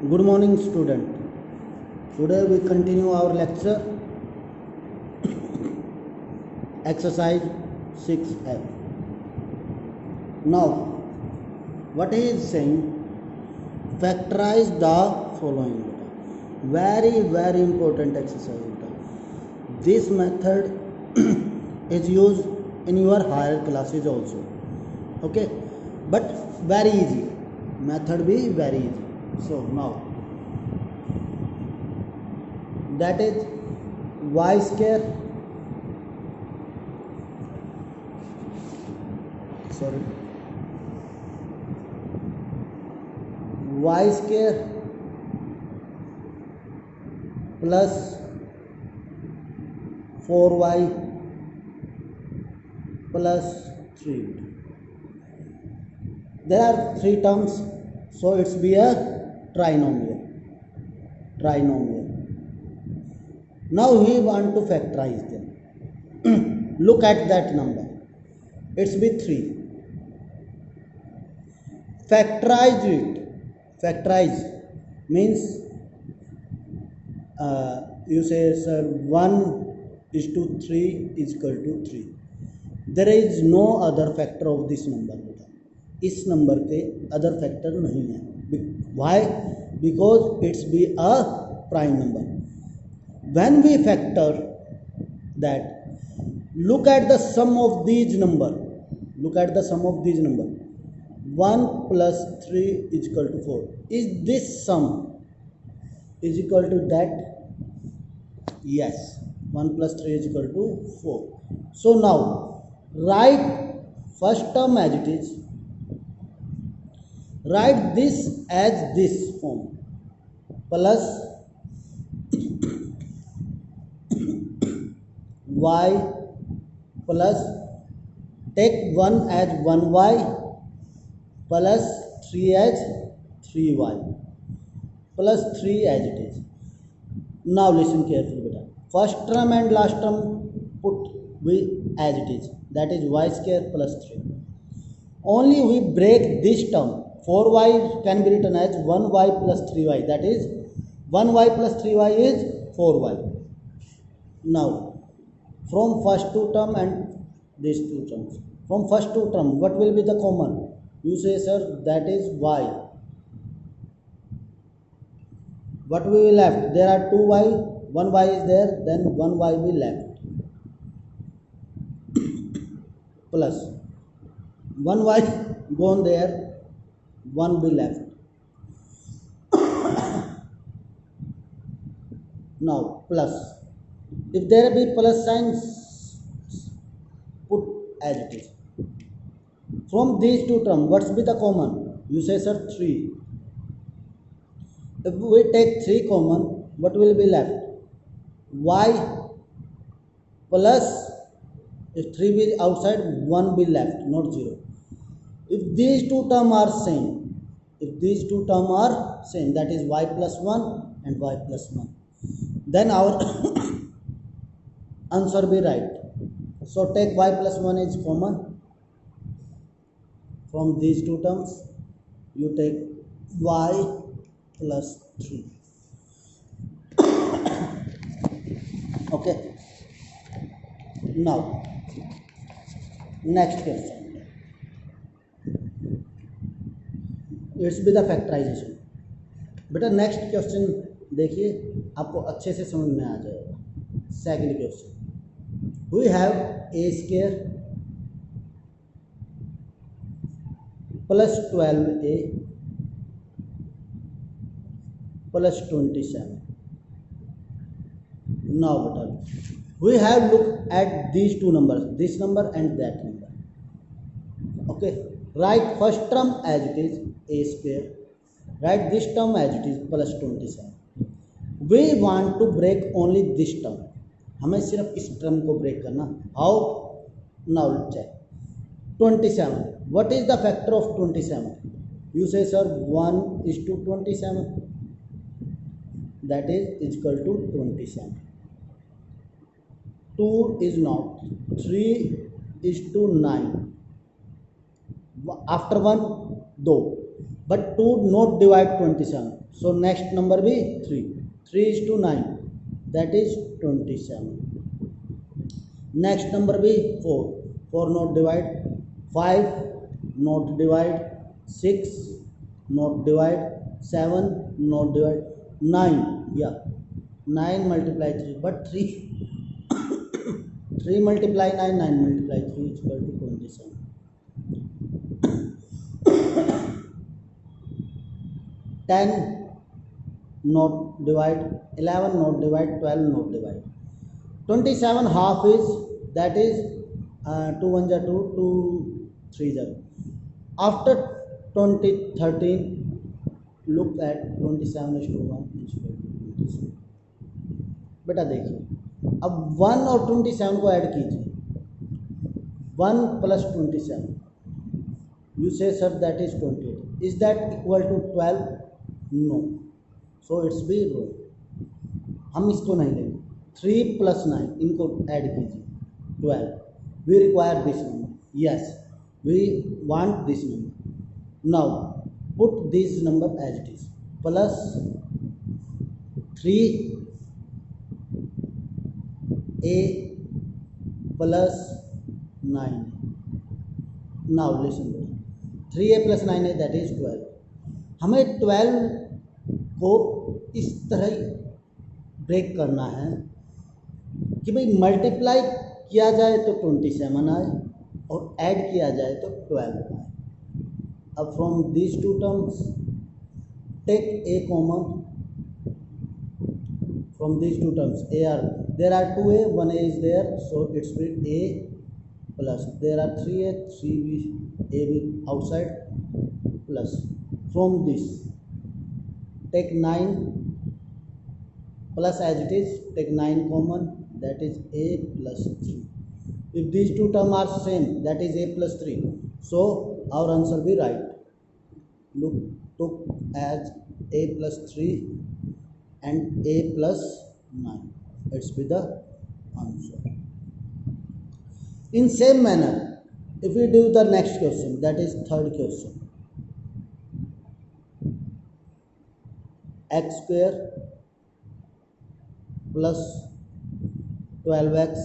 Good morning, student. Today we continue our lecture, exercise 6F. Now, what he is saying, factorize the following. Very important exercise. This method is used in your higher classes also. Okay, but very easy. Method be very easy. So now, that is y square, y square plus 4y plus 3. There are three terms, so it's be a trinomial. Now we want to factorize them. Look at that number. It's be 3. Factorize it. Factorize means you say, sir, 1:3 is equal to 3. There is no other factor of this number. इस number के other factor नहीं है. Why? Because it's be a prime number. When we factor that, look at the sum of these number. 1 plus 3 is equal to 4. Is this sum is equal to that? Yes. 1 plus 3 is equal to 4. So now, write first term as it is. Write this as this form. Plus y plus take 1 as 1y plus 3 as 3y plus 3 as it is. Now listen carefully, beta. First term and last term put we as it is. That is y square plus 3. Only we break this term. 4y can be written as 1y plus 3y. That is 1y plus 3y is 4y. Now, from first two term and these two terms. From first two term, what will be the common? You say, sir, that is y. What we will left? There are 2y. 1y is there, then 1y will left. Plus 1y gone there, 1 will left. Now plus, if there be plus signs, put as it is. From these two terms, what's be the common? You say, sir, 3. If we take 3 common, what will be left? Y plus, if 3 will outside, 1 will left, not 0. If these two terms are same, that is y plus 1 and y plus 1, then our answer be right. So take y plus 1 is common. From these two terms, you take y plus 3. Okay. Now, next question. It's be the factorization. बेटा next question देखिए, आपको अच्छे से समझ में आ जाएगा. Second question, we have a square plus 12a plus 27. Now beta, we have looked at these two numbers, this number and that number. Okay, write first term as it is a square, write this term as it is plus 27. We want to break only this term. हमें सिर्फ इस term को break करना. How? Now check. 27. What is the factor of 27? You say, sir, 1:27. That is equal to 27. 2 is not. 3:9. After 1, 2. but 2 not divide 27, so next number be 3. 3 is to 9, that is 27. Next number be 4. 4 not divide 5, not divide 6, not divide 7, not divide 9. Yeah, 9 multiply 3, but 3 3 multiply 9, 9 multiply 3 is equal to 27. 10 not divide 11, not divide 12, not divide 27. Half is, that is 2 1 are 2, 2 3 are. After 2013, look at 27 is to 1 is equal to 27. बेटा देखिए, अब 1 और 27 को add कीजिए. 1 plus 27, you say sir that is 28. Is that equal to 12? No, so it's be wrong. हम इसको नहीं लेंगे. 3 plus 9 इनको ऐड कीजिए 12. We require this number. Yes, we want this number. Now put this number as it is, plus 3a plus 9. Now listen, 3a plus 9a, that is 12. हमें 12 को इस तरह ब्रेक करना है कि भाई मल्टीप्लाई किया जाए तो 27 आए और ऐड किया जाए तो 12 आए. अब from these two terms take a common. From these two terms, there are 2a, 1a is there, so it's with a plus. There are 3a, 3b, a with outside plus. From this, take 9 plus as it is, take 9 common, that is a plus 3. If these two terms are same, that is a plus 3, so our answer be right. Look, took as a plus 3 and a plus 9, it's be the answer. In same manner, if we do the next question, that is third question, x square plus 12x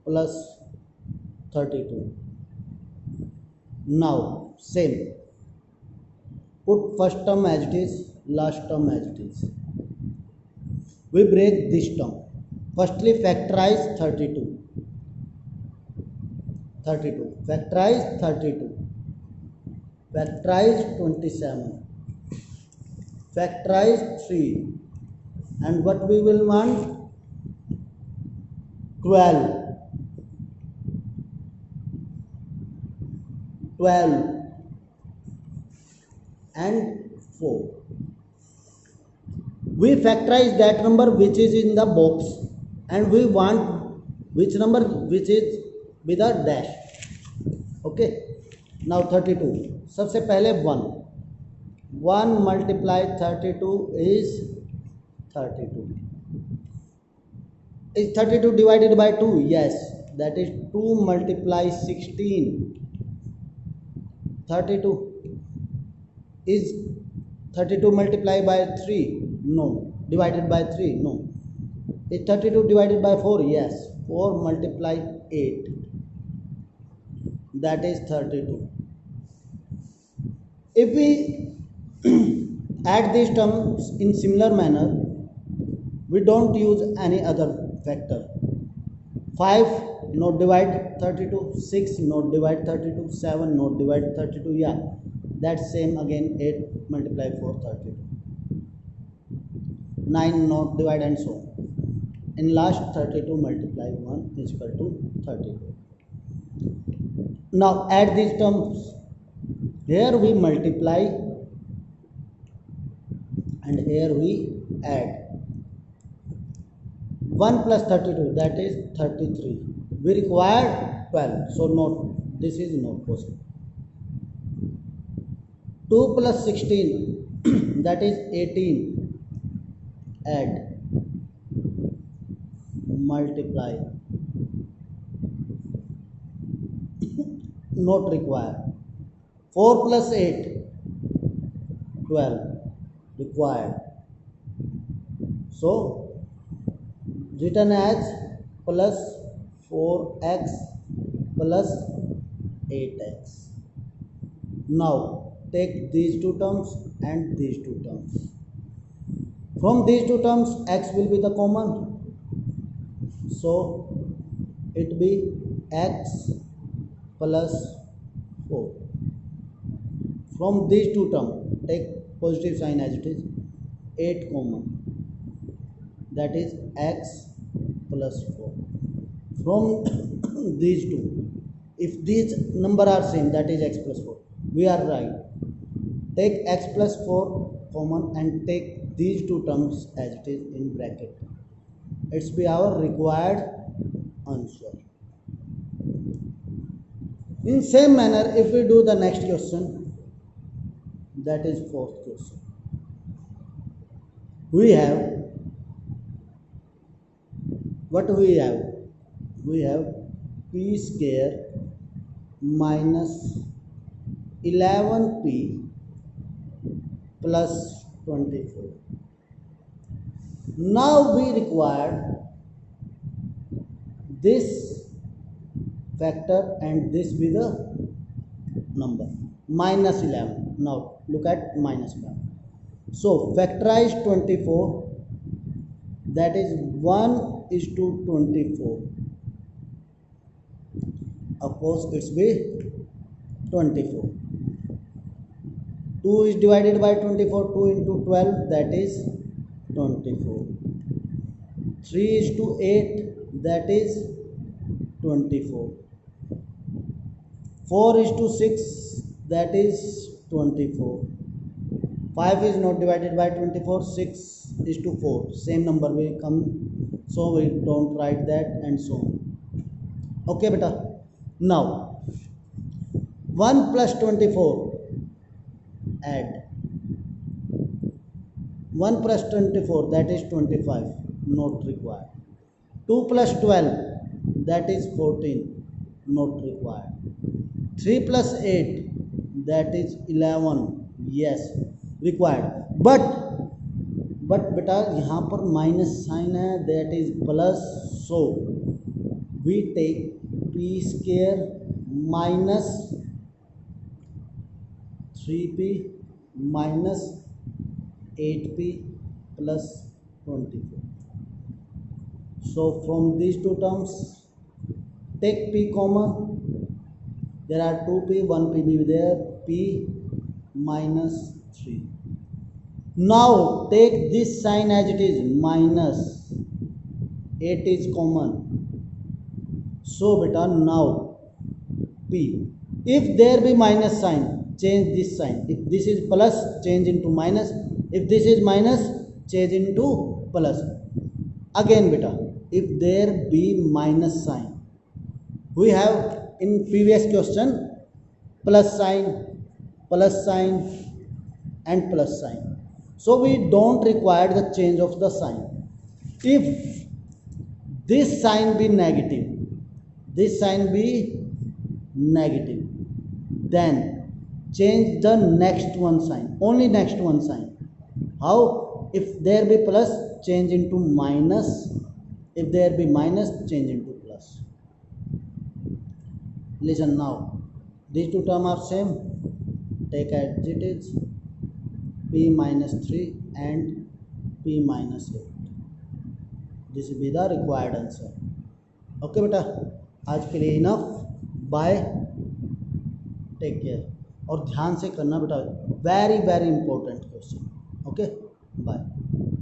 plus 32. Now same, put first term as it is, last term as it is. We break this term. Firstly factorize 32. Factorize 32. Factorize 27. Factorize 3. And what we will want? 12 and 4. We factorize that number which is in the box, and we want which number which is with a dash. Okay, now 32. सबसे पहले 1 multiply 32 is 32. Is 32 divided by 2? Yes, that is 2 multiply 16. 32 is 32 multiplied by 3? No. Divided by 3? No. Is 32 divided by 4? Yes. 4 multiply 8, that is 32. If we add these terms in similar manner, we don't use any other factor. 5 not divide 32, 6 not divide 32, 7 not divide 32. Yeah, that's same again. 8 multiply 4, 32. 9 not divide, and so on. In last 32 multiply 1 is equal to 32. Now add these terms. Here we multiply and here we add. 1 plus 32, that is 33. We require 12, so not, this is not possible. 2 plus 16, that is 18. Add, multiply, not required. 4 plus 8 12 required. So written as plus 4x plus 8x. Now take these two terms and these two terms. From these two terms x will be the common, so it be x plus 4. From these two terms take positive sign as it is, 8 common, that is x plus 4. From these two, if these number are same, that is x plus 4, we are right. Take x plus 4 common and take these two terms as it is in bracket. It's be our required answer. In same manner, if we do the next question, that is fourth question, we have what we have? We have p square minus 11p plus 24. Now we require this factor and this be the number minus 11. Now look at minus 11. So factorize 24, that is 1 is to 24. Of course it's be 24. 2 is divided by 24, 2 into 12, that is 24. 3 is to 8, that is 24. 4 is to 6, that is 24. 5 is not divided by 24, 6 is to 4, same number will come, so we don't write that, and so on. Okay beta. Now 1 plus 24, add 1 plus 24, that is 25, not required. 2 plus 12, that is 14, not required. 3 plus 8, that is 11, yes required. But बेटा यहाँ पर minus sign है, that is plus, so we take p square minus 3p minus 8p plus 24. So from these two terms take p common, there are 2p, 1p be there, p minus 3. Now take this sign as it is, minus 8 is common, so beta now p, if there be minus sign, change this sign. If this is plus, change into minus. If this is minus, change into plus. Again beta, if there be minus sign, we have in previous question plus sign and plus sign, so we don't require the change of the sign. If this sign be negative, this sign be negative, then change the next one sign, only next one sign. How? If there be plus, change into minus. If there be minus, change into plus. Listen now, these two terms are same, take as it is, p minus 3 and p minus 8. This will be the required answer. Okay बेटा, आज के लिए enough, bye, take care. और ध्यान से करना बेटा, very very important question. Okay, bye.